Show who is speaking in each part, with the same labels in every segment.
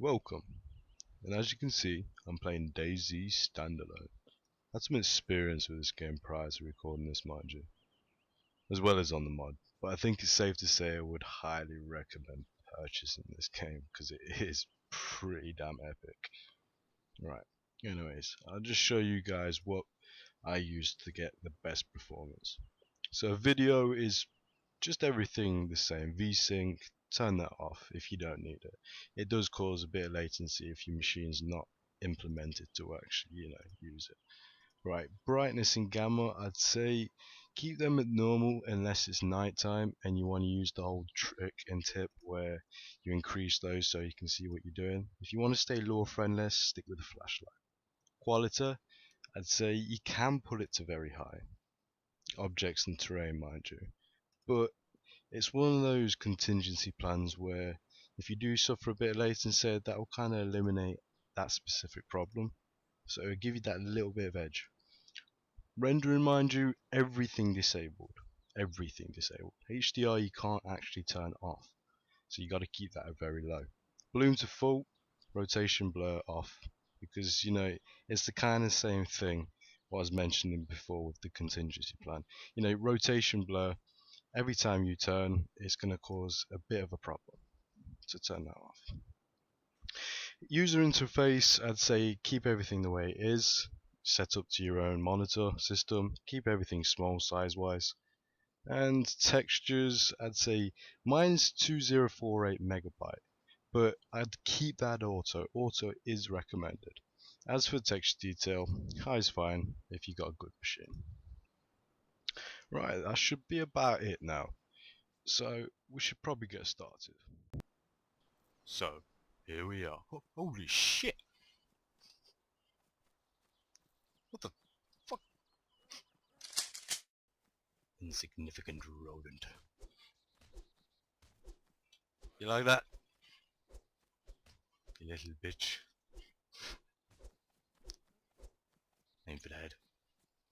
Speaker 1: Welcome, and as you can see, I'm playing DayZ Standalone. I had some experience with this game prior to recording this, mind you, as well as on the mod, but I think it's safe to say I would highly recommend purchasing this game because it is pretty damn epic. Right, anyways, I'll just show you guys what I used to get the best performance. So video is just everything the same, VSync, turn that off if you don't need it. It does cause a bit of latency if your machine's not implemented to actually, use it. Right, brightness and gamma, I'd say keep them at normal unless it's nighttime and you want to use the whole trick and tip where you increase those so you can see what you're doing. If you want to stay lore friendless, stick with a flashlight. Quality, I'd say you can put it to very high. Objects and terrain, mind you. But it's one of those contingency plans where if you do suffer a bit of latency, that will kind of eliminate that specific problem. So it'll give you that little bit of edge. Rendering, mind you, everything disabled. Everything disabled. HDR you can't actually turn off. So you got to keep that at very low. Bloom to full, rotation blur off. Because, it's the kind of same thing what I was mentioning before with the contingency plan. Rotation blur, every time you turn, it's going to cause a bit of a problem. So turn that off. User interface, I'd say keep everything the way it is. Set up to your own monitor system. Keep everything small size wise. And textures, I'd say mine's 2048 megabyte. But I'd keep that auto. Auto is recommended. As for texture detail, high's fine if you got a good machine. Right, that should be about it now. So, we should probably get started.
Speaker 2: So, here we are. Holy shit! What the fuck? Insignificant rodent. You like that? You little bitch. Aim for the head.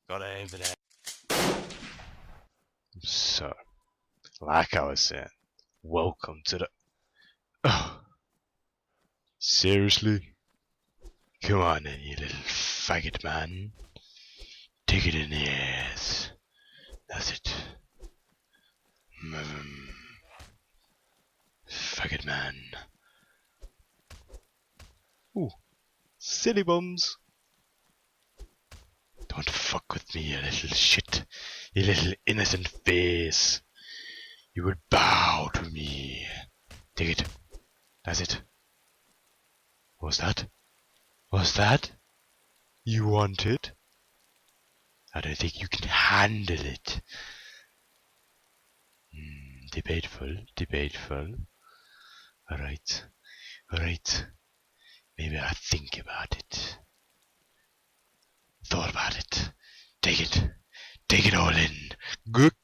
Speaker 2: Gotta aim for the head.
Speaker 1: So, like I was saying, welcome to the... Oh, seriously? Come on then, you little faggot man. Take it in the ass. That's it. Faggot man. Ooh, silly bums. Don't fuck with me, you little shit. You little innocent face. You would bow to me. Take it. That's it. What's that? What's that? You want it? I don't think you can handle it. Debateful, debateful. Alright, alright. Maybe I'll think about it. Thought about it. Take it. Take it all in. Gook.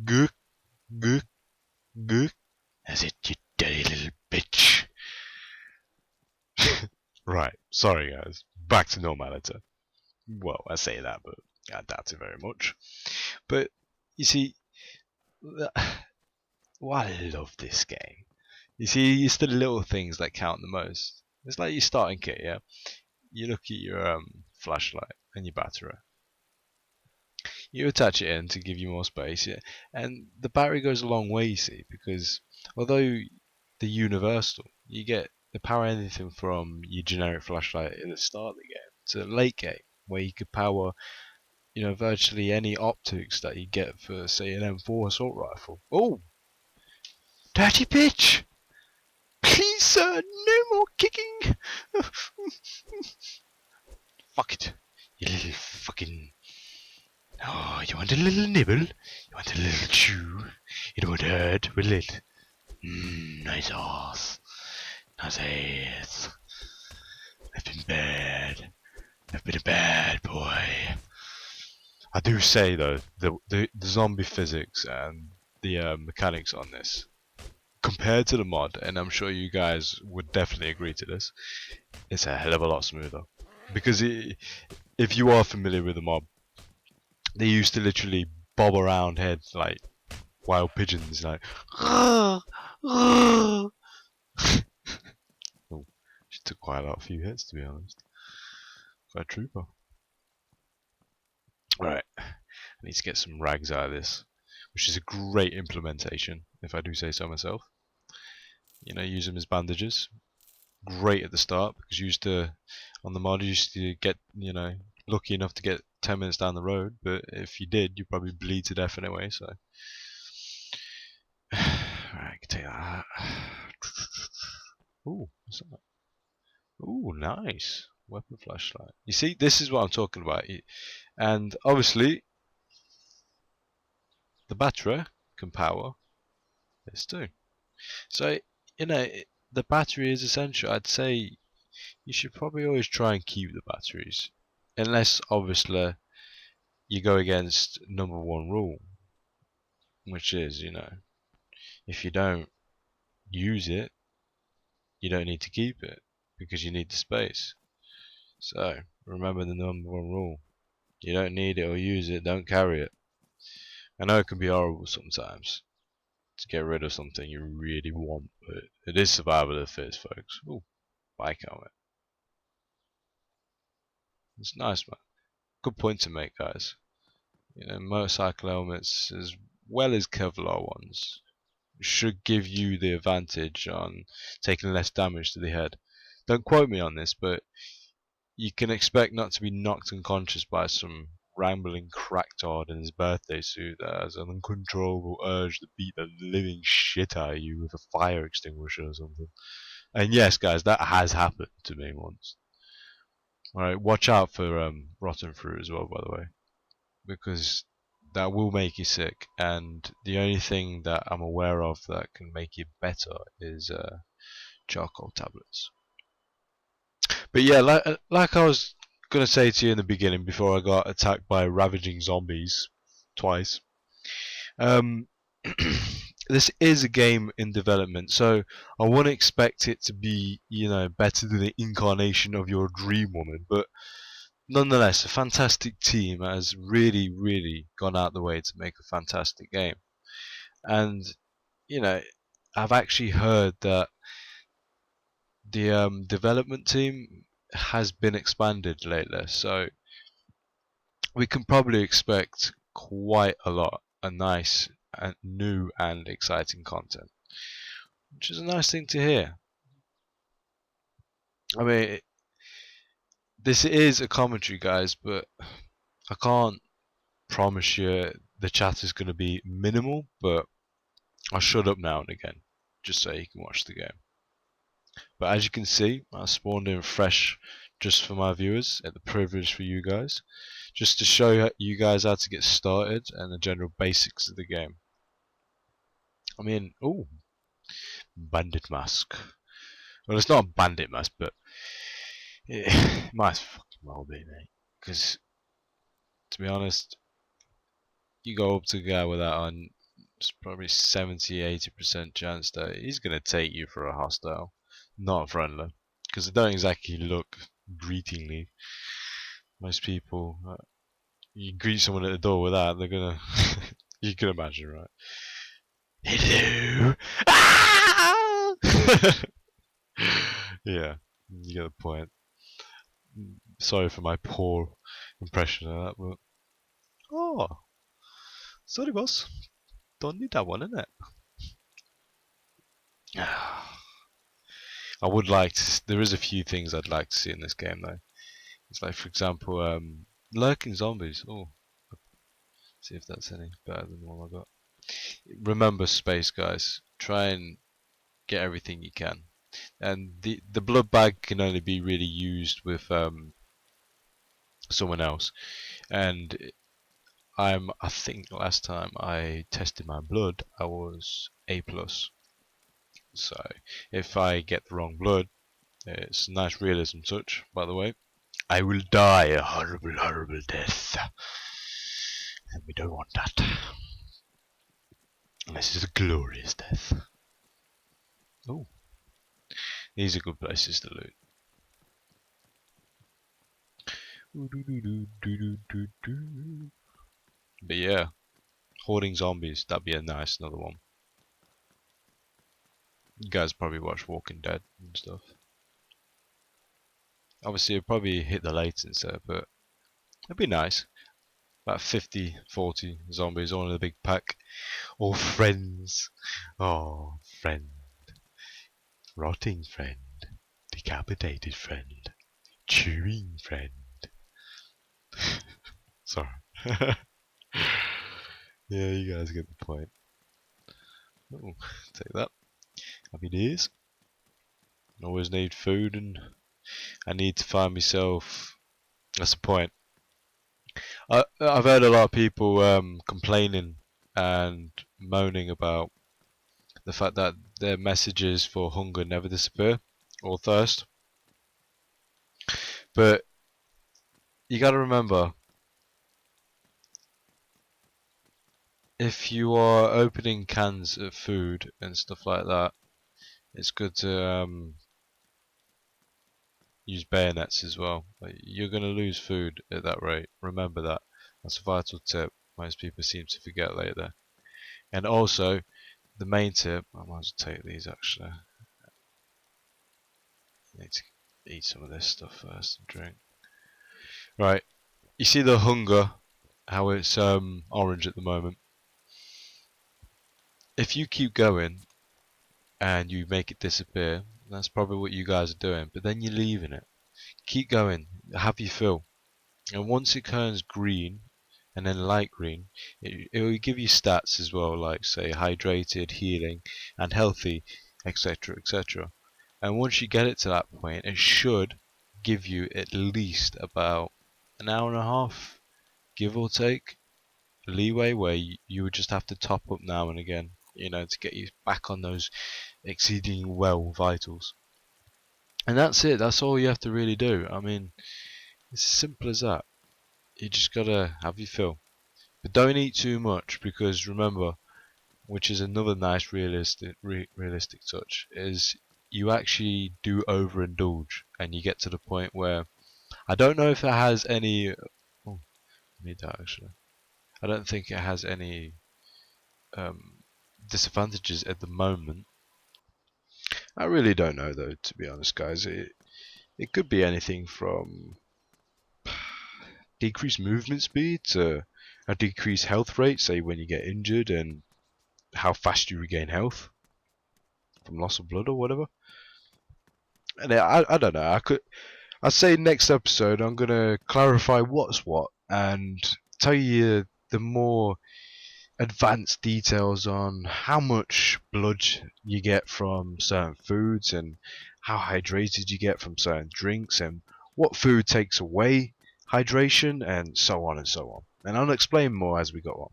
Speaker 1: Gook. Gook. Gook. That's it, you dirty little bitch. Right, sorry guys. Back to normality. Well, I say that, but I doubt it very much. But, you see, why I love this game. You see, it's the little things that count the most. It's like your starting kit, yeah? You look at your flashlight and your battery. You attach it in to give you more space, yeah? And the battery goes a long way, you see, because although the universal, you get the power anything from your generic flashlight at the start of the game to the late game, where you could power, virtually any optics that you get for, say, an M4 assault rifle. Oh, dirty bitch! Please, sir, no more kicking. Fuck it, you little fucking. Oh, you want a little nibble? You want a little chew? It won't hurt, will it? Nice ass. Nice ass. I've been bad. I've been a bad boy. I do say though, the zombie physics and the mechanics on this, compared to the mod, and I'm sure you guys would definitely agree to this, it's a hell of a lot smoother. Because if you are familiar with the mod, they used to literally bob around heads like wild pigeons, like. Oh, she took quite a few hits, to be honest. Quite a trooper. Right, I need to get some rags out of this, which is a great implementation, if I do say so myself. You know, use them as bandages. Great at the start because you used to, on the mod, you used to get, you know, lucky enough to get 10 minutes down the road, but if you did, you'd probably bleed to death anyway, so. Alright, I can take that. Ooh, what's that? Ooh, nice. Weapon flashlight. You see, this is what I'm talking about. And obviously, the battery can power this too. So, you know, the battery is essential. I'd say you should probably always try and keep the batteries. Unless, obviously, you go against number one rule. Which is, you know, if you don't use it, you don't need to keep it. Because you need the space. So, remember the number one rule. You don't need it or use it, don't carry it. I know it can be horrible sometimes to get rid of something you really want, but it is survival of the fittest, folks. Ooh, bike helmet. It's nice, man. Good point to make, guys. You know, motorcycle helmets, as well as Kevlar ones, should give you the advantage on taking less damage to the head. Don't quote me on this, but you can expect not to be knocked unconscious by some rambling cracktard in his birthday suit that has an uncontrollable urge to beat the living shit out of you with a fire extinguisher or something. And yes, guys, that has happened to me once. Alright, watch out for rotten fruit as well, by the way, because that will make you sick, and the only thing that I'm aware of that can make you better is charcoal tablets. But yeah, like I was gonna say to you in the beginning before I got attacked by ravaging zombies twice, this is a game in development, so I wouldn't expect it to be, you know, better than the incarnation of your dream woman, but nonetheless, a fantastic team has really, really gone out the way to make a fantastic game. And, you know, I've actually heard that the development team has been expanded lately, so we can probably expect quite a lot of nice and new and exciting content, which is a nice thing to hear. I mean, this is a commentary, guys, but I can't promise you the chat is going to be minimal, but I'll shut up now and again, just so you can watch the game. But as you can see, I spawned in fresh just for my viewers, at the privilege for you guys, just to show you guys how to get started and the general basics of the game. I mean, ooh, bandit mask. Well, it's not a bandit mask, but it might as fucking well be, mate. Because, to be honest, you go up to a guy with that on, it's probably 70-80% chance that he's going to take you for a hostile, not friendly. Because they don't exactly look greetingly. Most people, you greet someone at the door with that, they're gonna. You can imagine, right? Hello. Ah! Yeah, you get the point. Sorry for my poor impression of that, but oh, sorry, boss. Don't need that one, innit? I would like to. There is a few things I'd like to see in this game, though. It's like, for example, lurking zombies. Oh, see if that's any better than the one I got. Remember space, guys. Try and get everything you can. And the blood bag can only be really used with someone else. And I think last time I tested my blood, I was A+. So if I get the wrong blood, it's a nice realism touch, by the way. I will die a horrible, horrible death. And we don't want that. This is a glorious death. Oh, these are good places to loot. But yeah, hoarding zombies, that'd be a nice another one. You guys probably watch Walking Dead and stuff. Obviously it'd probably hit the latency, but it'd be nice. About 50, 40 zombies all in a big pack. All friends. Oh, friend. Rotting friend. Decapitated friend. Chewing friend. Sorry. Yeah, you guys get the point. Oh, take that. Happy days. Always need food, and I need to find myself. That's the point. I've heard a lot of people complaining and moaning about the fact that their messages for hunger never disappear, or thirst. But you gotta remember, if you are opening cans of food and stuff like that, it's good to use bayonets as well. Like, you're gonna lose food at that rate. Remember that. That's a vital tip. Most people seem to forget later. And also, the main tip, I might as well take these actually. I need to eat some of this stuff first and drink. Right, you see the hunger, how it's orange at the moment. If you keep going and you make it disappear, that's probably what you guys are doing, but then you're leaving it. Keep going, have your fill. And once it turns green, and then light green, it will give you stats as well, like say hydrated, healing, and healthy, etc, etc. And once you get it to that point, it should give you at least about an hour and a half, give or take, leeway where you would just have to top up now and again, you know, to get you back on those exceeding well vitals. And that's it, that's all you have to really do. I mean, it's as simple as that. You just gotta have your fill. But don't eat too much, because remember, which is another nice realistic touch, is you actually do overindulge and you get to the point where I don't know if it has any. Oh, I need that actually. I don't think it has any disadvantages at the moment. I really don't know though, to be honest, guys. It could be anything from decreased movement speed to a decreased health rate, say when you get injured, and how fast you regain health from loss of blood or whatever. And I don't know. I'd say next episode I'm gonna clarify what's what and tell you the more advanced details on how much blood you get from certain foods and how hydrated you get from certain drinks and what food takes away hydration and so on and so on. And I'll explain more as we go on.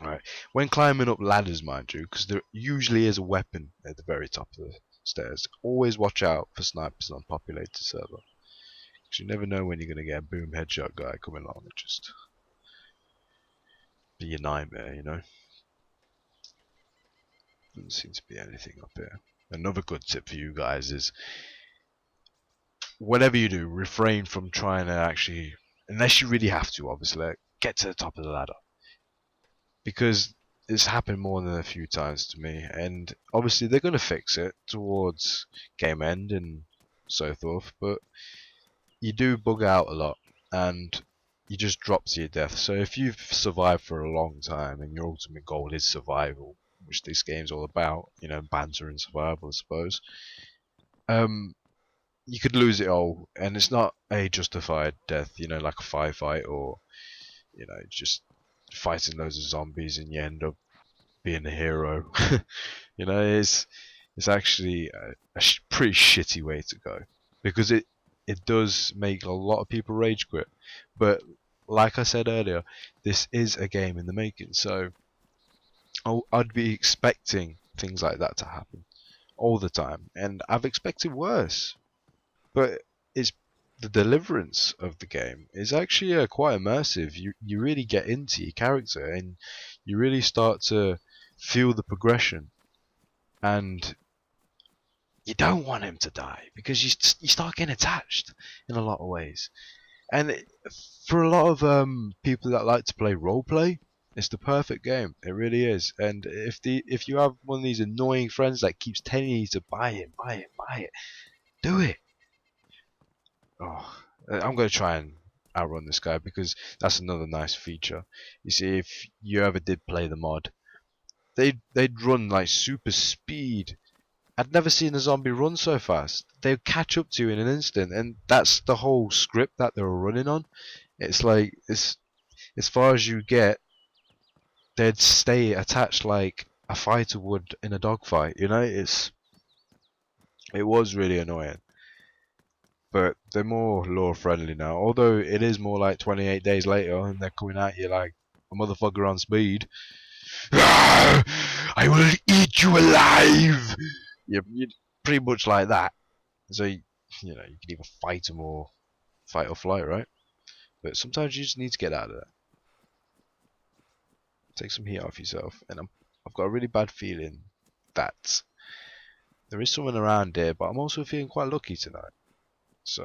Speaker 1: Alright, when climbing up ladders, mind you, because there usually is a weapon at the very top of the stairs, always watch out for snipers on populated server. Because you never know when you're going to get a boom headshot guy coming along and just be a nightmare, you know. Doesn't seem to be anything up here. Another good tip for you guys is, whatever you do, refrain from trying to actually, unless you really have to, obviously, get to the top of the ladder. Because it's happened more than a few times to me, and obviously they're going to fix it towards game end and so forth, but you do bug out a lot and you just drop to your death. So if you've survived for a long time and your ultimate goal is survival, which this game's all about, you know, banter and survival, I suppose, you could lose it all, and it's not a justified death, you know, like a firefight or, you know, just fighting loads of zombies and you end up being a hero. You know, it's actually a pretty shitty way to go, because it does make a lot of people rage quit. But like I said earlier, this is a game in the making, so I'd be expecting things like that to happen all the time, and I've expected worse. But it's the deliverance of the game is actually quite immersive. You really get into your character and you really start to feel the progression, and you don't want him to die because you start getting attached in a lot of ways. And for a lot of people that like to play roleplay, it's the perfect game. It really is. And if you have one of these annoying friends that keeps telling you to buy it, do it. Oh, I'm gonna try and outrun this guy because that's another nice feature. You see, if you ever did play the mod, they'd run like super speed. I'd never seen a zombie run so fast. They'd catch up to you in an instant, and that's the whole script that they were running on. It's like it's as far as you get, they'd stay attached like a fighter would in a dogfight. You know, it was really annoying. But they're more lore friendly now. Although it is more like 28 days later, and they're coming at you like a motherfucker on speed. I will eat you alive. You're pretty much like that. So you can either fight them or fight or flight, right? But sometimes you just need to get out of there. Take some heat off yourself, and I've got a really bad feeling that there is someone around here, but I'm also feeling quite lucky tonight. So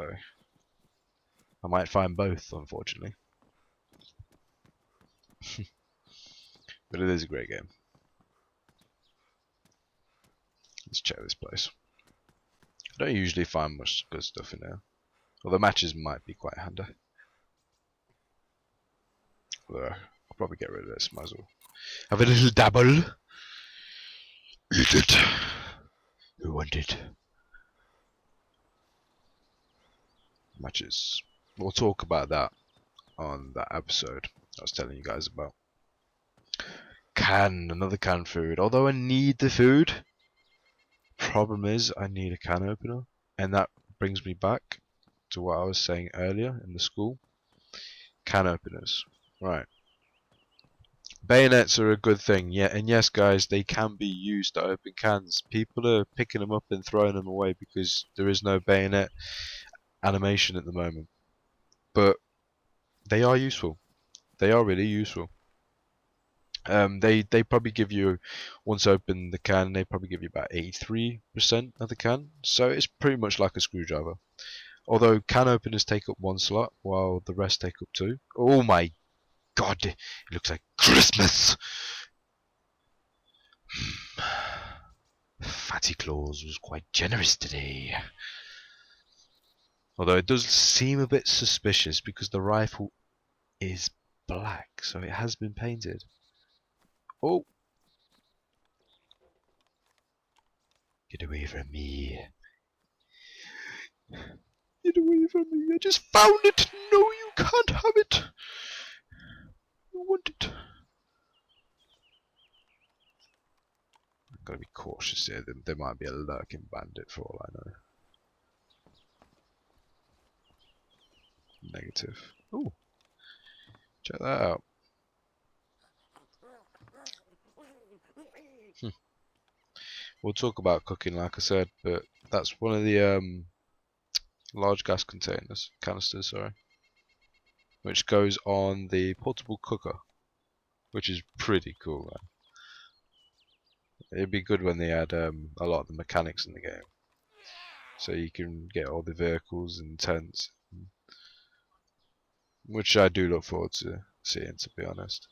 Speaker 1: I might find both, unfortunately. But it is a great game. Let's check this place. I don't usually find much good stuff in there. Although matches might be quite handy. Although I'll probably get rid of this, might as well. Have a little dabble. Eat it. Who want it? Matches. We'll talk about that on that episode I was telling you guys about. Another canned food. Although I need the food, problem is I need a can opener, and that brings me back to what I was saying earlier in the school. Can openers, right? Bayonets are a good thing, yeah, and yes, guys, they can be used to open cans. People are picking them up and throwing them away because there is no bayonet animation at the moment, but they are useful. They are really useful. They probably give you, once open the can, they probably give you about 83% of the can, so it's pretty much like a screwdriver. Although can openers take up one slot while the rest take up two. Oh my god, it looks like Christmas. Fatty Claus was quite generous today. Although it does seem a bit suspicious because the rifle is black, so it has been painted. Oh! Get away from me. Get away from me. I just found it. No, you can't have it. You want it. I've got to be cautious here. There might be a lurking bandit for all I know. Negative. Ooh. Check that out. We'll talk about cooking, like I said, but that's one of the large gas canisters, sorry, which goes on the portable cooker, which is pretty cool, man. It'd be good when they add a lot of the mechanics in the game, so you can get all the vehicles and tents, which I do look forward to seeing, to be honest.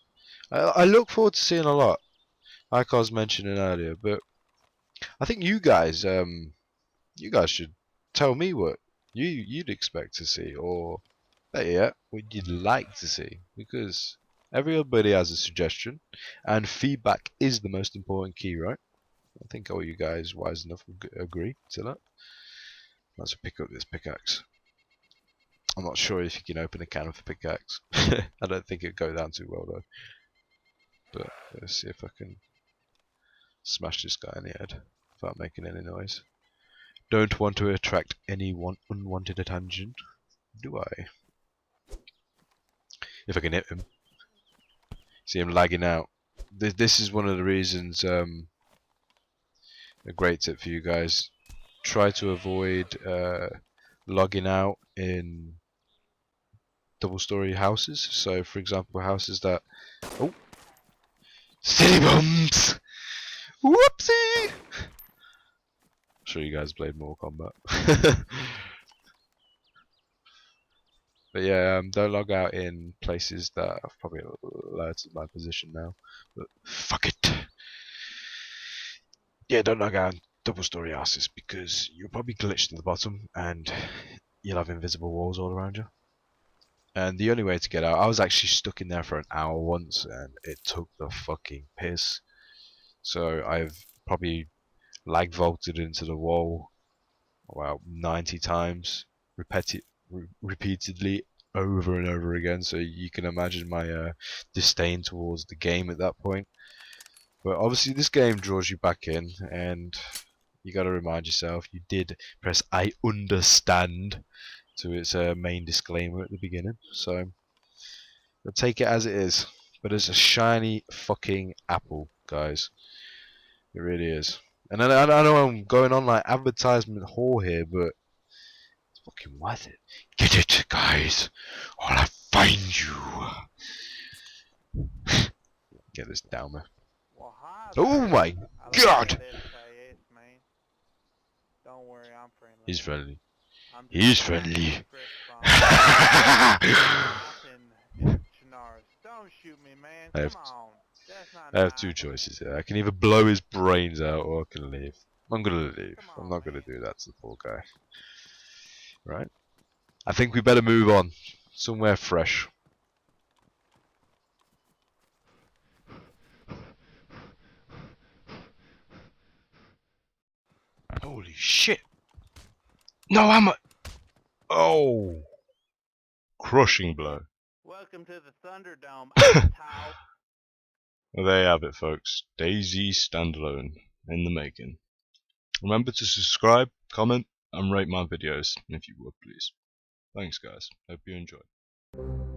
Speaker 1: I look forward to seeing a lot, like I was mentioning earlier, but I think you guys should tell me what you'd expect to see, or better yet, what you'd like to see, because everybody has a suggestion, and feedback is the most important key, right? I think all you guys wise enough will agree to that. Let's pick up this pickaxe. I'm not sure if you can open a can with a pickaxe. I don't think it'd go down too well though. But let's see if I can smash this guy in the head without making any noise. Don't want to attract any unwanted attention, do I? If I can hit him. See him lagging out. This is one of the reasons, a great tip for you guys. Try to avoid logging out in double-story houses. So, for example, houses that... Oh! City bumps! Whoopsie! I'm sure you guys played Mortal Kombat. But yeah, don't log out in places that I've probably alerted my position now. But fuck it. Yeah, don't log out in double-story houses because you'll probably glitch to the bottom and you'll have invisible walls all around you. And the only way to get out, I was actually stuck in there for an hour once and it took the fucking piss. So I've probably lag vaulted into the wall about 90 times, repeatedly over and over again. So you can imagine my disdain towards the game at that point. But obviously this game draws you back in, and you got to remind yourself you did press I understand to its main disclaimer at the beginning. So I'll take it as it is. But it's a shiny fucking apple, guys. It really is. And I know I'm going on like advertisement whore here, but it's fucking worth it. Get it, guys, or I'll find you. Get this down there.
Speaker 3: Well, hi
Speaker 1: Oh
Speaker 3: there.
Speaker 1: my
Speaker 3: I
Speaker 1: god!
Speaker 3: like this face, man. Don't worry, I'm friendly.
Speaker 1: He's friendly.
Speaker 3: I'm
Speaker 1: He's
Speaker 3: just
Speaker 1: friendly.
Speaker 3: Chris and Chenars. Don't shoot me, man.
Speaker 1: I have-
Speaker 3: Come on. That's not
Speaker 1: I have
Speaker 3: nice.
Speaker 1: two choices here. I can either blow his brains out or I can leave. I'm gonna leave.
Speaker 3: Come
Speaker 1: I'm
Speaker 3: on,
Speaker 1: not gonna
Speaker 3: man.
Speaker 1: do that to the poor guy. Right? I think we better move on. Somewhere fresh. Holy shit! No ammo! Oh! Crushing blow.
Speaker 3: Welcome to the Thunderdome, Apatow.
Speaker 1: Well, there you have it, folks. DayZ Standalone in the making. Remember to subscribe, comment, and rate my videos, if you would, please. Thanks, guys. Hope you enjoyed.